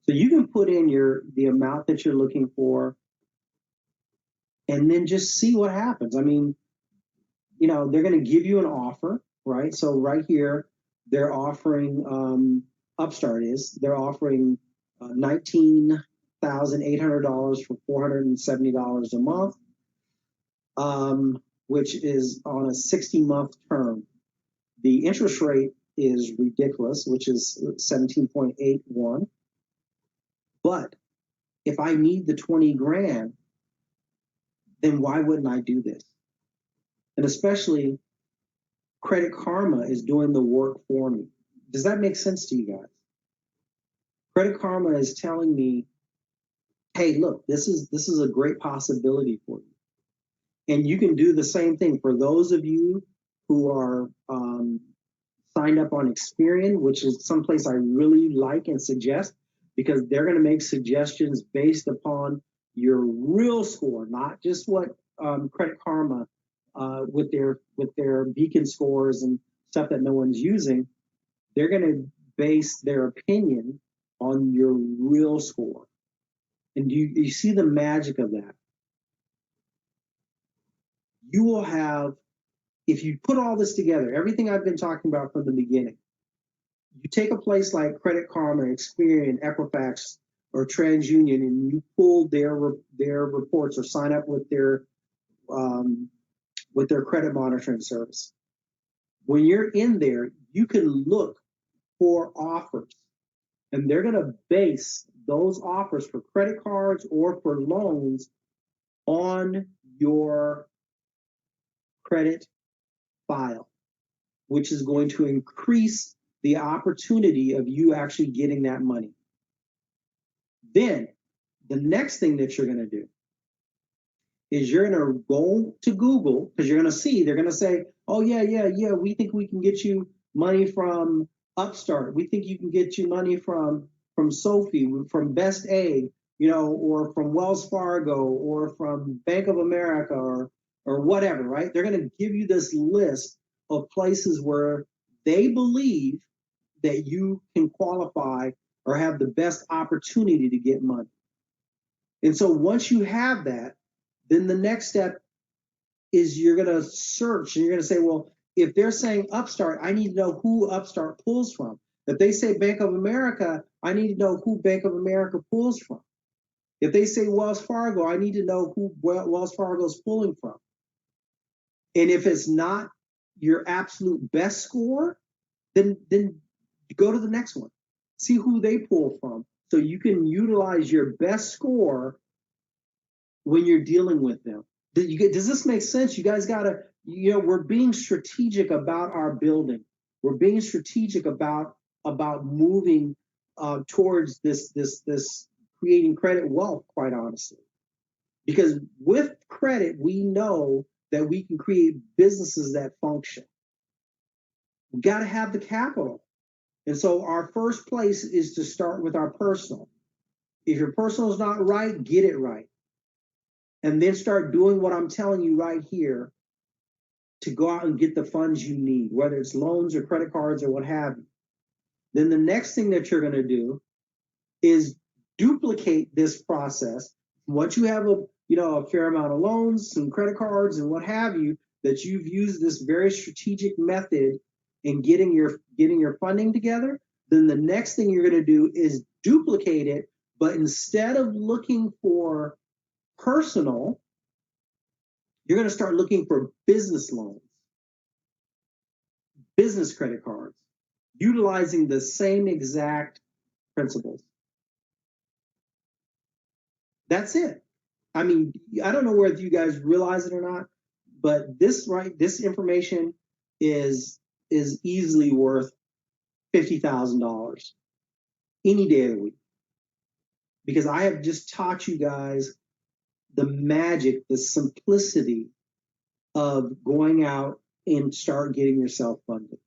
So you can put in the amount that you're looking for, and then just see what happens. I mean, you know, they're going to give you an offer, right? So right here, they're offering they're offering $19,800 for $470 a month, which is on a 60-month term. The interest rate is ridiculous, which is 17.81. But if I need the 20 grand, then why wouldn't I do this? And especially Credit Karma is doing the work for me. Does that make sense to you guys? Credit Karma is telling me, hey, look, this is a great possibility for you. And you can do the same thing for those of you who are signed up on Experian, which is someplace I really like and suggest, because they're going to make suggestions based upon your real score, not just what Credit Karma with their beacon scores and stuff that no one's using. They're going to base their opinion on your real score. And you see the magic of that? You will have, if you put all this together, everything I've been talking about from the beginning, you take a place like Credit Karma, Experian, Equifax, or TransUnion, and you pull their reports or sign up with their credit monitoring service. When you're in there, you can look for offers, and they're going to base those offers for credit cards or for loans on your credit file, which is going to increase the opportunity of you actually getting that money. Then the next thing that you're going to do is you're going to go to Google, because you're going to see, they're going to say, oh, yeah, we think we can get you money from Upstart. We think you can get you money from Sophie, from Best Egg, or from Wells Fargo, or from Bank of America, or whatever, right? They're going to give you this list of places where they believe that you can qualify or have the best opportunity to get money. And so once you have that, then the next step is you're going to search, and you're going to say, well, if they're saying Upstart, I need to know who Upstart pulls from. If they say Bank of America, I need to know who Bank of America pulls from. If they say Wells Fargo, I need to know who Wells Fargo is pulling from. And if it's not your absolute best score, then go to the next one. See who they pull from, so you can utilize your best score when you're dealing with them. Does this make sense? You guys gotta, we're being strategic about our building. We're being strategic about moving towards this creating credit wealth, quite honestly. Because with credit, we know that we can create businesses that function. We got to have the capital. And so our first place is to start with our personal. If your personal is not right, get it right. And then start doing what I'm telling you right here to go out and get the funds you need, whether it's loans or credit cards or what have you. Then the next thing that you're going to do is duplicate this process. Once you have a fair amount of loans, some credit cards and what have you, that you've used this very strategic method in getting your funding together, then the next thing you're going to do is duplicate it, but instead of looking for personal, you're going to start looking for business loans, business credit cards, utilizing the same exact principles. That's it. I mean, I don't know whether you guys realize it or not, but this information is easily worth $50,000 any day of the week, because I have just taught you guys the magic, the simplicity of going out and start getting yourself funded.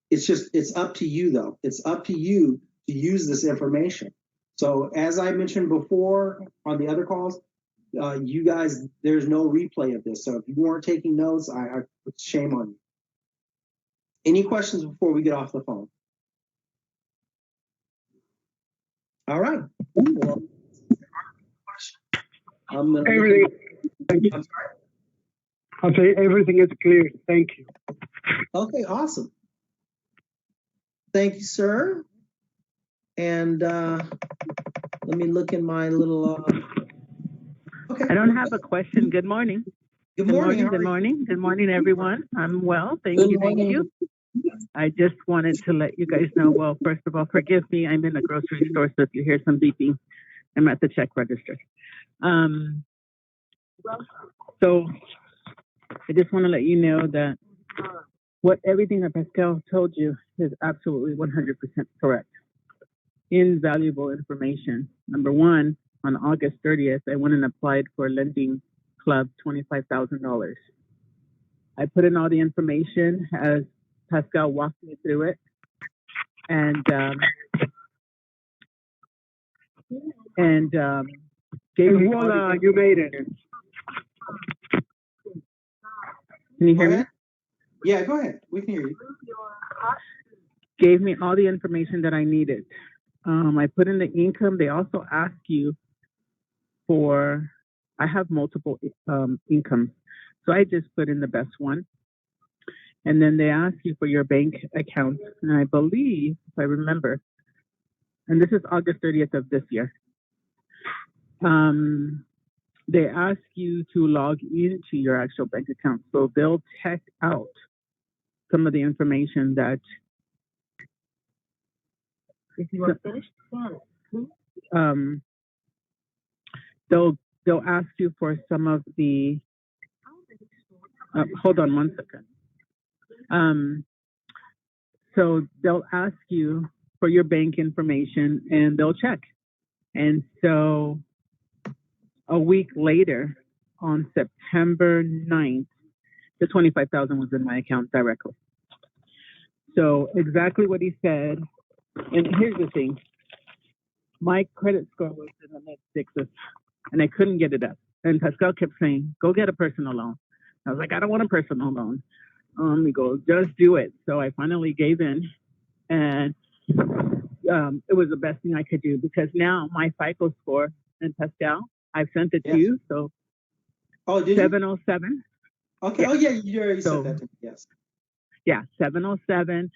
It's up to you though. It's up to you to use this information. So as I mentioned before on the other calls, you guys, there's no replay of this. So if you weren't taking notes, shame on you. Any questions before we get off the phone? All right. Well, Everything. Thank you. I'm sorry? I'll say everything is clear. Thank you. Okay, awesome. Thank you, sir. And let me look in my little. Okay. I don't have a question. Good morning. Good morning. Good morning. Good morning, everyone. I'm well. Thank Good you. morning. Thank you. I just wanted to let you guys know, well, first of all, forgive me. I'm in a grocery store, so if you hear some beeping, I'm at the check register. So I just want to let you know that everything that Pascal told you is absolutely 100% correct. Invaluable information. Number one, on August 30th, I went and applied for Lending Club $25,000. I put in all the information as Pascal walked me through it, and gave me Voila, you made it. Can you hear me? Yeah, go ahead. We can hear you. Gave me all the information that I needed. I put in the income. They also ask you for, I have multiple incomes, so I just put in the best one. And then they ask you for your bank account. And I believe, if I remember, and this is August 30th of this year, they ask you to log into your actual bank account. So they'll check out some of the information that if you are finished, they'll ask you for some of the hold on one second. So they'll ask you for your bank information and they'll check. And so a week later, on September 9th, the 25,000 was in my account directly. So exactly what he said. And here's the thing. My credit score was in the mid sixes and I couldn't get it up. And Pascal kept saying, go get a personal loan. I was like, I don't want a personal loan. He goes, just do it. So I finally gave in, and it was the best thing I could do because now my FICO score, and Pascal, I've sent it to you. So did you? 707. Okay. Yeah. Oh, yeah, you already said that to me. Yes. Yeah, 707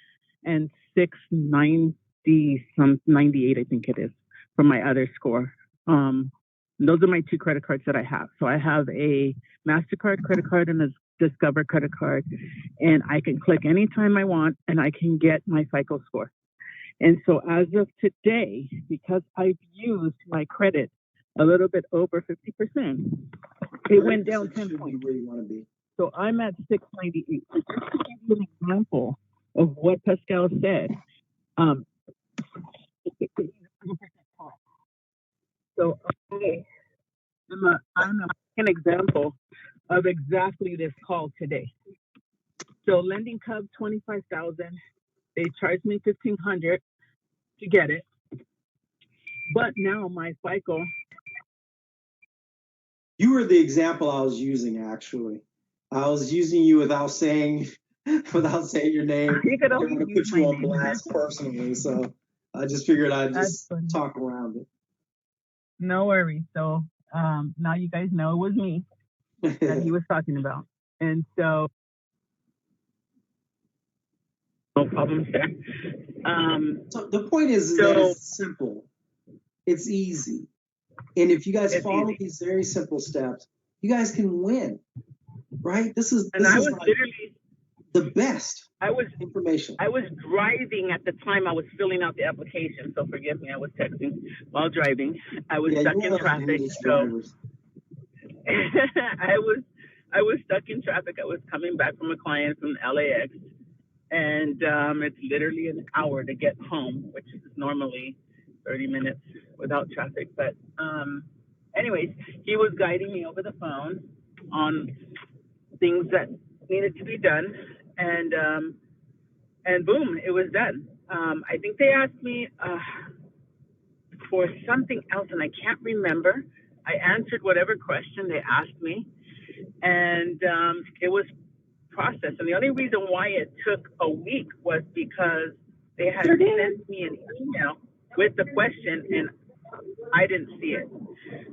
and 690, 98, I think it is, for my other score. Those are my two credit cards that I have. So I have a MasterCard credit card and a Discover credit card, and I can click anytime I want, and I can get my FICO score. And so as of today, because I've used my credit a little bit over 50%, it went down 10 points. Where you want to be. So I'm at 698. So just to give you an example of what Pascal said, so I'm an example of exactly this call today. So Lending Cub 25,000, they charged me 1,500 to get it, but now my FICO. You were the example I was using. Actually, I was using you without saying your name. You could I only didn't want to use put you my on name. blast personally, so I just figured I'd just talk around it. No worries. So now you guys know it was me that he was talking about, and so no problems there. So the point is that it's simple, it's easy, and if you guys follow these very simple steps, you guys can win, right? This is like literally the best information. I was driving at the time I was filling out the application, so forgive me. I was texting while driving. I was stuck in traffic. So I was stuck in traffic. I was coming back from a client from LAX, and it's literally an hour to get home, which is normally 30 minutes without traffic. But anyways, he was guiding me over the phone on things that needed to be done, and boom, it was done. I think they asked me for something else, and I can't remember. I answered whatever question they asked me, and it was processed. And the only reason why it took a week was because they had sent me an email with the question, and I didn't see it.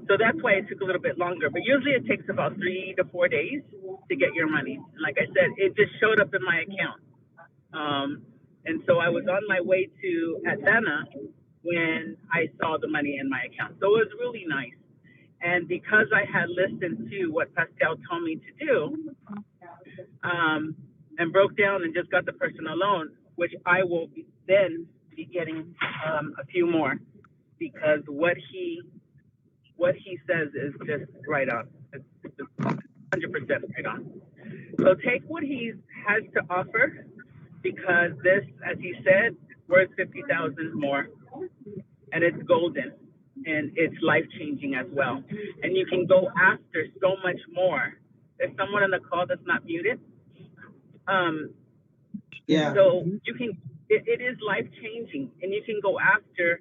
So that's why it took a little bit longer. But usually it takes about 3 to 4 days to get your money. And like I said, it just showed up in my account. And so I was on my way to Atlanta when I saw the money in my account. So it was really nice. And because I had listened to what Pascal told me to do, and broke down and just got the personal loan, which I will then be getting a few more, because what he says is just right on. It's 100% right on. So take what he has to offer, because this, as he said, worth 50,000 more, and it's golden, and it's life-changing as well. And you can go after so much more. There's someone on the call that's not muted. Yeah. So you can. It is life-changing, and you can go after,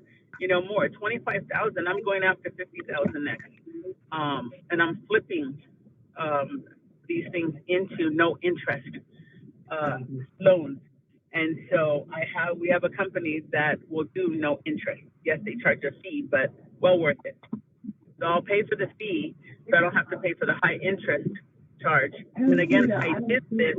more. 25,000. I'm going after 50,000 next. And I'm flipping these things into no interest loans. And so we have a company that will do no interest. Yes, they charge a fee, but well worth it. So I'll pay for the fee, so I don't have to pay for the high interest charge. And again, I did this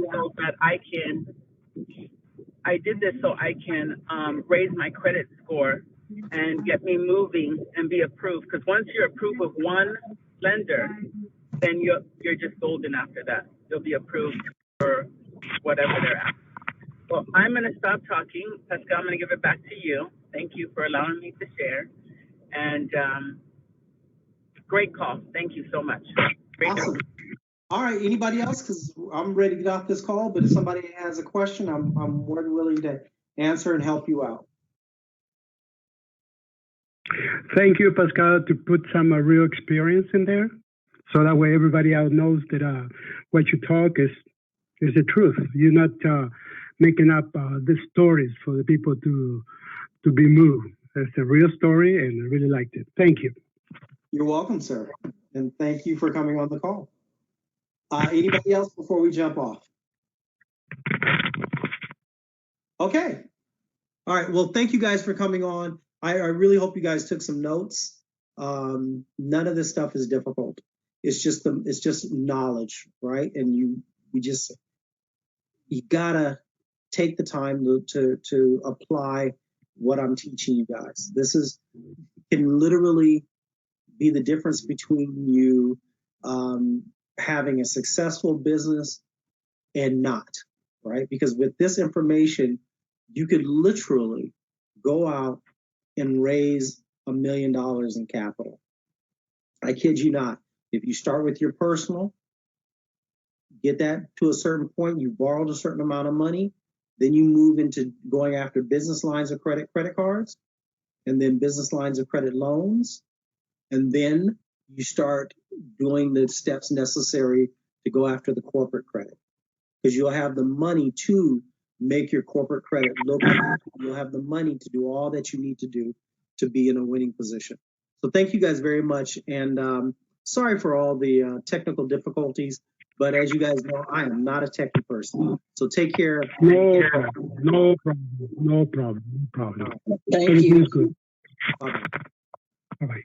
so I can raise my credit score and get me moving and be approved. Because once you're approved with one lender, then you're just golden after that. You'll be approved for whatever they're asking. Well, I'm going to stop talking. Pascal, I'm going to give it back to you. Thank you for allowing me to share. And great call. Thank you so much. Great Awesome. All right, anybody else? Because I'm ready to get off this call, but if somebody has a question, I'm more than willing to answer and help you out. Thank you, Pascal, to put some real experience in there, so that way everybody else knows that what you talk is the truth. You're not making up the stories for the people to be moved. It's a real story, and I really liked it. Thank you. You're welcome, sir, and thank you for coming on the call. Anybody else before we jump off? Okay. All right. Well, thank you guys for coming on. I really hope you guys took some notes. None of this stuff is difficult. It's just knowledge, right? And you gotta take the time to apply what I'm teaching you guys. This can literally be the difference between you having a successful business and not, right? Because with this information, you could literally go out and raise $1 million in capital. I kid you not. If you start with your personal, get that to a certain point, you borrowed a certain amount of money, then you move into going after business lines of credit cards, and then business lines of credit loans, and then you start doing the steps necessary to go after the corporate credit, because you'll have the money to make your corporate credit look good. You'll have the money to do all that you need to do to be in a winning position. So thank you guys very much, and sorry for all the technical difficulties, but as you guys know, I am not a techie person. So take care. No problem. Thank you. Everything's good. Bye-bye. Bye-bye.